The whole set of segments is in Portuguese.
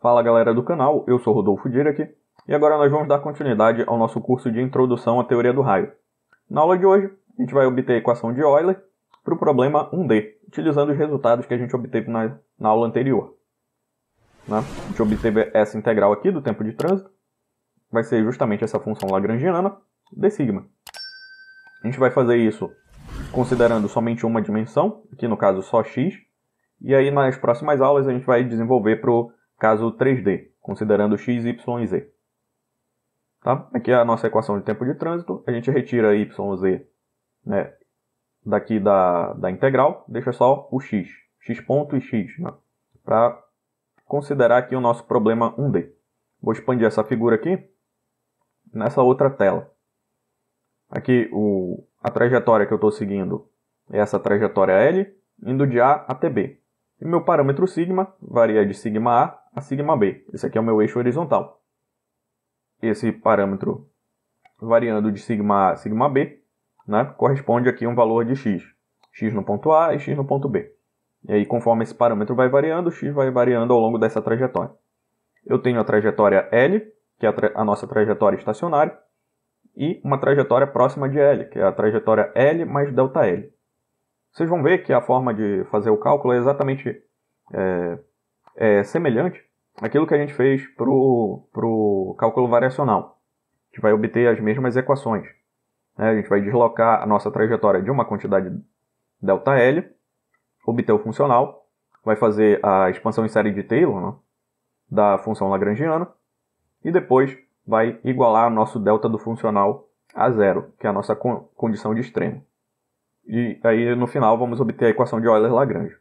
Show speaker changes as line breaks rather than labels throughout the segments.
Fala galera do canal, eu sou Rodolfo Dirac e agora nós vamos dar continuidade ao nosso curso de Introdução à Teoria do Raio. Na aula de hoje, a gente vai obter a equação de Euler para o problema 1D, utilizando os resultados que a gente obteve na aula anterior. A gente obteve essa integral aqui do tempo de trânsito, vai ser justamente essa função lagrangiana, d sigma. A gente vai fazer isso considerando somente uma dimensão, aqui no caso só x, e aí nas próximas aulas a gente vai desenvolver para o caso 3D, considerando x, y e z. Tá? Aqui é a nossa equação de tempo de trânsito, a gente retira y e z, né, daqui da integral, deixa só o x ponto e x, né, para considerar aqui o nosso problema 1D. Vou expandir essa figura aqui nessa outra tela. Aqui a trajetória que eu estou seguindo é essa trajetória L, indo de A até B. E meu parâmetro sigma varia de sigma A sigma B. Esse aqui é o meu eixo horizontal. Esse parâmetro variando de sigma A a sigma B, né, corresponde aqui a um valor de x. X no ponto A e x no ponto B. E aí, conforme esse parâmetro vai variando, x vai variando ao longo dessa trajetória. Eu tenho a trajetória L, que é a nossa trajetória estacionária, e uma trajetória próxima de L, que é a trajetória L mais ΔL. Vocês vão ver que a forma de fazer o cálculo é exatamente semelhante àquilo que a gente fez para o cálculo variacional. A gente vai obter as mesmas equações. A gente vai deslocar a nossa trajetória de uma quantidade ΔL, obter o funcional, vai fazer a expansão em série de Taylor, né, da função lagrangiana, e depois vai igualar o nosso delta do funcional a zero, que é a nossa condição de extremo. E aí, no final, vamos obter a equação de Euler-Lagrange.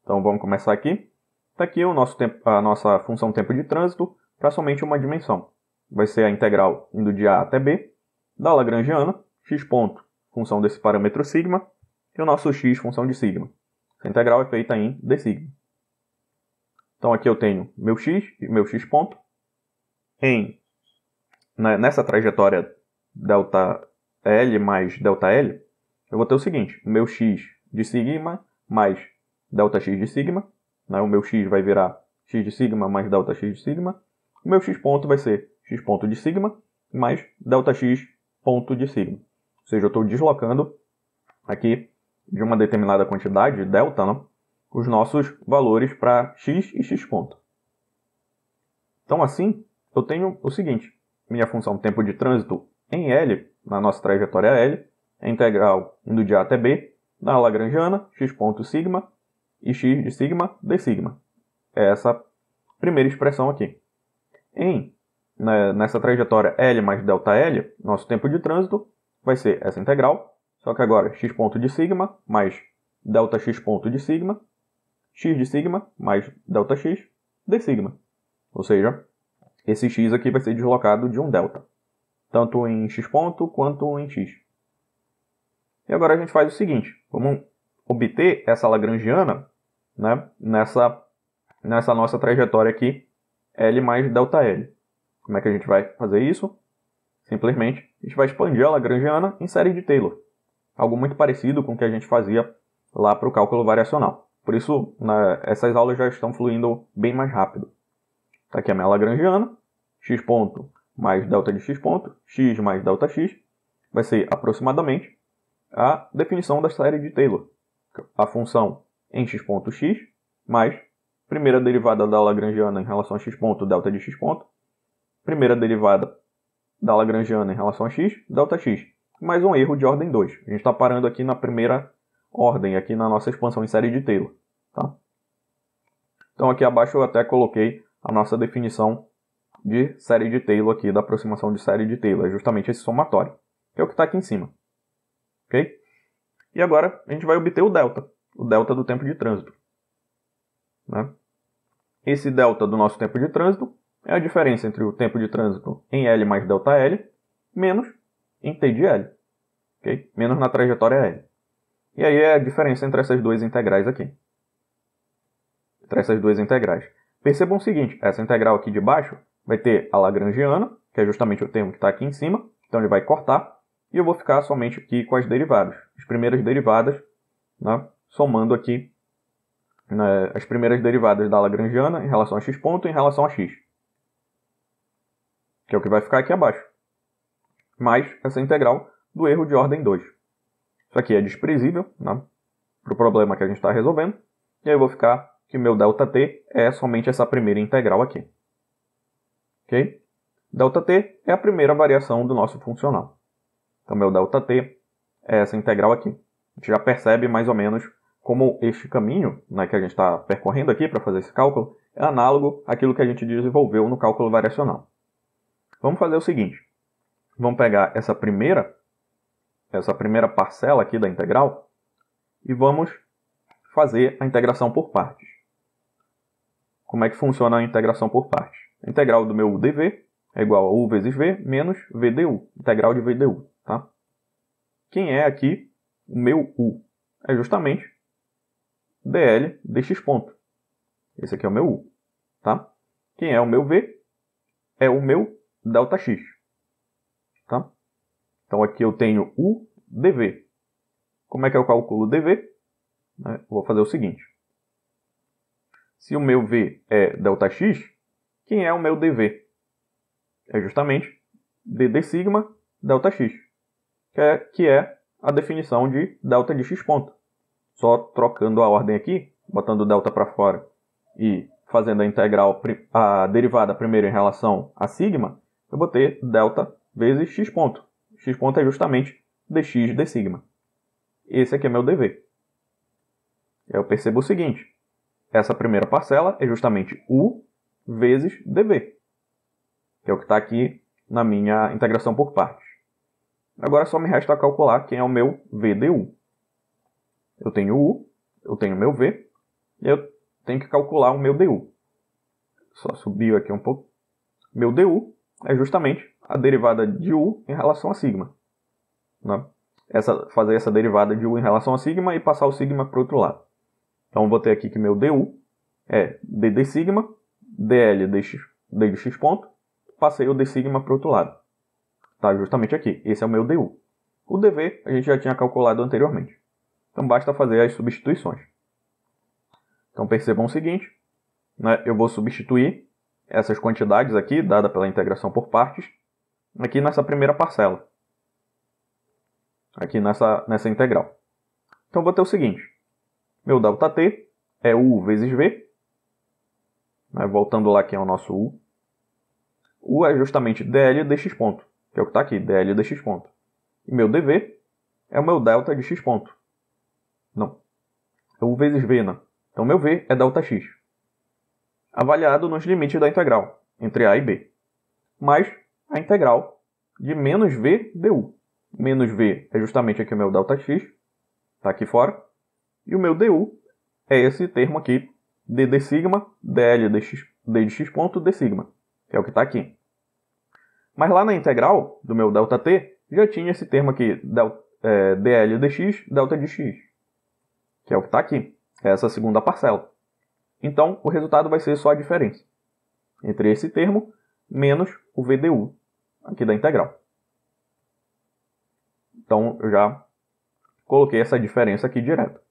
Então, vamos começar aqui. Está aqui a nossa função tempo de trânsito para somente uma dimensão. Vai ser a integral indo de A até B, da Lagrangiana, x ponto, função desse parâmetro sigma, e o nosso x, função de sigma. Essa integral é feita em d sigma. Então, aqui eu tenho meu x e meu x ponto. Nessa trajetória ΔL mais ΔL, eu vou ter o seguinte: o meu x de sigma mais ΔX de sigma. Né? O meu x vai virar x de sigma mais ΔX de sigma. O meu x ponto vai ser x ponto de sigma mais ΔX ponto de sigma. Ou seja, eu estou deslocando aqui de uma determinada quantidade, delta, né, os nossos valores para x e x ponto. Então, assim, eu tenho o seguinte: minha função tempo de trânsito em L, na nossa trajetória L, é integral indo de A até B, da Lagrangiana, x ponto sigma, e x de sigma, d sigma. É essa primeira expressão aqui. Nessa trajetória L mais ΔL, nosso tempo de trânsito vai ser essa integral, só que agora x ponto de sigma mais ΔX ponto de sigma, x de sigma mais ΔX, d sigma. Ou seja, esse x aqui vai ser deslocado de um delta, tanto em x ponto quanto em x. E agora a gente faz o seguinte: vamos obter essa lagrangiana, né, nessa nossa trajetória aqui, L mais ΔL. Como é que a gente vai fazer isso? Simplesmente, a gente vai expandir a lagrangiana em série de Taylor. Algo muito parecido com o que a gente fazia lá para o cálculo variacional. Por isso, essas aulas já estão fluindo bem mais rápido. Está aqui a minha lagrangiana, x ponto mais delta de x ponto, x mais ΔX, vai ser aproximadamente a definição da série de Taylor. A função em x ponto x, mais primeira derivada da lagrangiana em relação a x ponto, delta de x ponto, primeira derivada da lagrangiana em relação a x, ΔX, mais um erro de ordem 2. A gente está parando aqui na primeira ordem, aqui na nossa expansão em série de Taylor. Tá? Então aqui abaixo eu até coloquei a nossa definição de série de Taylor aqui, da aproximação de série de Taylor, é justamente esse somatório, que é o que está aqui em cima. Ok? E agora a gente vai obter o delta do tempo de trânsito. Né? Esse delta do nosso tempo de trânsito é a diferença entre o tempo de trânsito em L mais ΔL, menos em T de L. Okay? Menos na trajetória L. E aí é a diferença entre essas duas integrais aqui. Percebam o seguinte: essa integral aqui de baixo vai ter a lagrangiana, que é justamente o termo que está aqui em cima, então ele vai cortar, e eu vou ficar somente aqui com as derivadas. As primeiras derivadas, né, somando aqui as primeiras derivadas da Lagrangiana em relação a x ponto e em relação a x. Que é o que vai ficar aqui abaixo. Mais essa integral do erro de ordem 2. Isso aqui é desprezível, né, para o problema que a gente está resolvendo. E aí eu vou ficar que o meu ΔT é somente essa primeira integral aqui. Ok? ΔT é a primeira variação do nosso funcional. Então, meu ΔT é essa integral aqui. A gente já percebe mais ou menos como este caminho, né, que a gente está percorrendo aqui para fazer esse cálculo é análogo àquilo que a gente desenvolveu no cálculo variacional. Vamos fazer o seguinte. Vamos pegar essa primeira parcela aqui da integral e vamos fazer a integração por partes. Como é que funciona a integração por partes? A integral do meu dv é igual a u vezes v menos v du, integral de v du. Tá? Quem é aqui o meu u? É justamente dl dx ponto. Esse aqui é o meu u. Tá? Quem é o meu v? É o meu ΔX. Tá? Então aqui eu tenho u dv. Como é que eu calculo dv? Vou fazer o seguinte. Se o meu v é ΔX, quem é o meu dv? É justamente dd sigma ΔX, que é a definição de delta de x ponto. Só trocando a ordem aqui, botando o delta para fora e fazendo a integral, a derivada primeiro em relação a sigma, eu vou ter delta vezes x ponto. X ponto é justamente dx de sigma. Esse aqui é meu dv. Eu percebo o seguinte. Essa primeira parcela é justamente u vezes dv, que é o que está aqui na minha integração por partes. Agora só me resta calcular quem é o meu vdu. Eu tenho u, eu tenho meu v, e eu tenho que calcular o meu du. Só subiu aqui um pouco. Meu du é justamente a derivada de u em relação a sigma. Né? Fazer essa derivada de u em relação a sigma e passar o sigma para o outro lado. Então, vou ter aqui que meu du é dd sigma, dl dx ponto, passei o d sigma para o outro lado. Tá justamente aqui. Esse é o meu du. O dv a gente já tinha calculado anteriormente. Então, basta fazer as substituições. Então, percebam o seguinte. Né, eu vou substituir essas quantidades aqui, dada pela integração por partes, aqui nessa primeira parcela. Aqui nessa integral. Então, vou ter o seguinte. Meu ΔT é u vezes v. Né, voltando lá que é o nosso u. U é justamente dl dx ponto, que é o que está aqui, dl dx ponto. E meu dv é o meu delta de x ponto. Não. É u vezes v, né? Então, meu v é ΔX. Avaliado nos limites da integral, entre a e b. Mais a integral de menos v du. Menos v é justamente aqui o meu ΔX, está aqui fora. E o meu du é esse termo aqui, dd sigma, dl dx ponto, d sigma, que é o que está aqui. Mas lá na integral do meu ΔT, já tinha esse termo aqui, dl dx, delta de x, que é o que está aqui, é essa segunda parcela. Então, o resultado vai ser só a diferença entre esse termo menos o vdu aqui da integral. Então, eu já coloquei essa diferença aqui direto.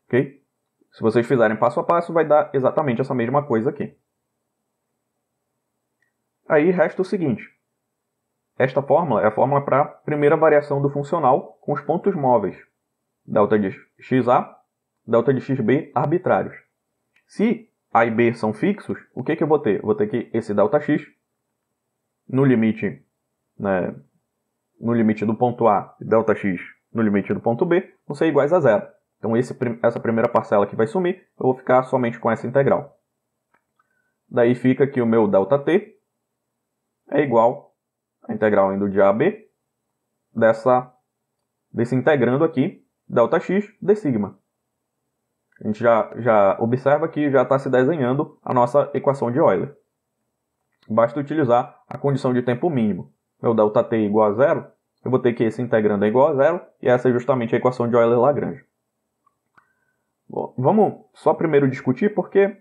Ok? Se vocês fizerem passo a passo, vai dar exatamente essa mesma coisa aqui. Aí resta o seguinte. Esta fórmula é a fórmula para a primeira variação do funcional com os pontos móveis. Delta de xa, delta de xb arbitrários. Se a e b são fixos, o que eu vou ter? Eu vou ter que esse ΔX, no limite, né, no limite do ponto A e ΔX no limite do ponto B, vão ser iguais a zero. Então essa primeira parcela aqui vai sumir, eu vou ficar somente com essa integral. Daí fica que o meu ΔT é igual a integral indo de A a B, desse integrando aqui, ΔX d sigma. A gente já observa que já está se desenhando a nossa equação de Euler. Basta utilizar a condição de tempo mínimo. Meu ΔT é igual a zero, eu vou ter que esse integrando é igual a zero, e essa é justamente a equação de Euler-Lagrange. Bom, vamos só primeiro discutir porque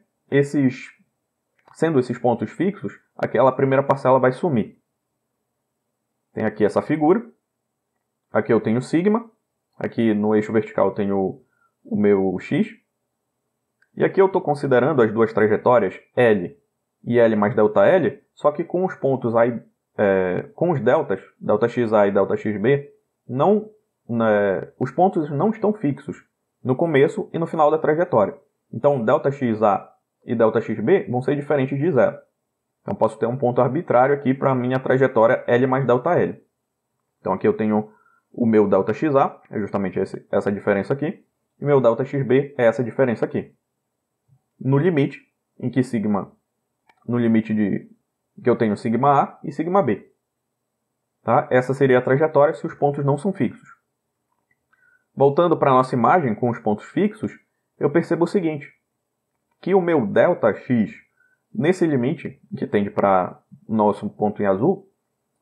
sendo esses pontos fixos, aquela primeira parcela vai sumir. Tem aqui essa figura. Aqui eu tenho sigma. Aqui no eixo vertical eu tenho o meu x. E aqui eu estou considerando as duas trajetórias L e L mais ΔL, só que com os pontos A com os deltas, ΔXA e ΔXB, os pontos não estão fixos no começo e no final da trajetória. Então, ΔXA e ΔXB vão ser diferentes de zero. Então, posso ter um ponto arbitrário aqui para a minha trajetória L mais ΔL. Então, aqui eu tenho o meu ΔXA, é justamente essa diferença aqui, e meu ΔXB é essa diferença aqui. No limite, em que no limite que eu tenho σA e σB. Tá? Essa seria a trajetória se os pontos não são fixos. Voltando para a nossa imagem com os pontos fixos, eu percebo o seguinte, que o meu ΔX, nesse limite, que tende para o nosso ponto em azul,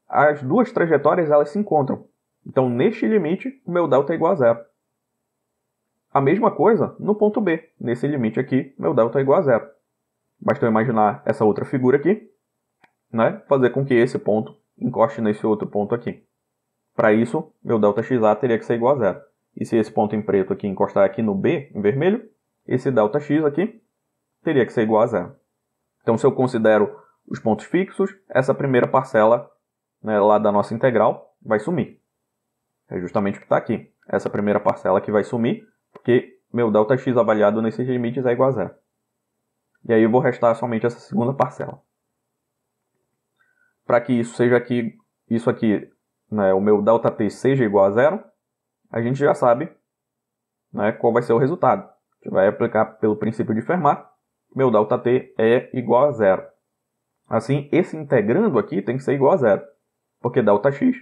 as duas trajetórias elas se encontram. Então, neste limite, o meu delta é igual a zero. A mesma coisa no ponto B. Nesse limite aqui, meu delta é igual a zero. Basta eu imaginar essa outra figura aqui, né? Fazer com que esse ponto encoste nesse outro ponto aqui. Para isso, meu ΔXA teria que ser igual a zero. E se esse ponto em preto aqui encostar aqui no B, em vermelho, esse ΔX aqui teria que ser igual a zero. Então, se eu considero os pontos fixos, essa primeira parcela, né, lá da nossa integral vai sumir. É justamente o que está aqui. Essa primeira parcela aqui vai sumir, porque meu ΔX avaliado nesses limites é igual a zero. E aí eu vou restar somente essa segunda parcela. Para que isso seja aqui, né, o meu ΔT seja igual a zero, a gente já sabe, né, qual vai ser o resultado. A gente vai aplicar pelo princípio de Fermat. Meu ΔT é igual a zero. Assim, esse integrando aqui tem que ser igual a zero. Porque ΔX,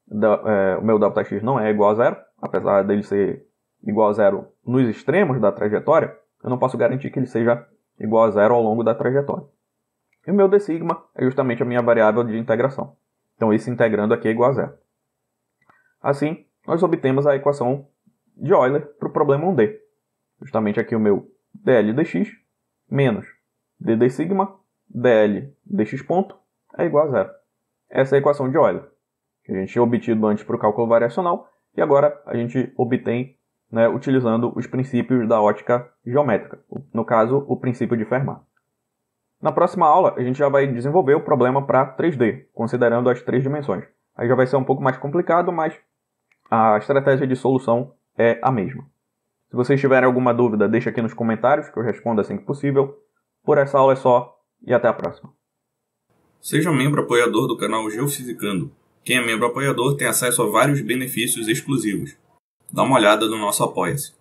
o meu ΔX não é igual a zero, apesar dele ser igual a zero nos extremos da trajetória, eu não posso garantir que ele seja igual a zero ao longo da trajetória. E o meu dσ é justamente a minha variável de integração. Então, esse integrando aqui é igual a zero. Assim, nós obtemos a equação de Euler para o problema 1D. Justamente aqui o meu dl dx menos ddσ dl dx ponto é igual a zero. Essa é a equação de Euler, que a gente tinha obtido antes para o cálculo variacional, e agora a gente obtém, né, utilizando os princípios da ótica geométrica, no caso, o princípio de Fermat. Na próxima aula, a gente já vai desenvolver o problema para 3D, considerando as 3 dimensões. Aí já vai ser um pouco mais complicado, mas a estratégia de solução é a mesma. Se vocês tiverem alguma dúvida, deixa aqui nos comentários, que eu respondo assim que possível. Por essa aula é só, e até a próxima.
Seja membro apoiador do canal Geofisicando. Quem é membro apoiador tem acesso a vários benefícios exclusivos. Dá uma olhada no nosso Apoia-se.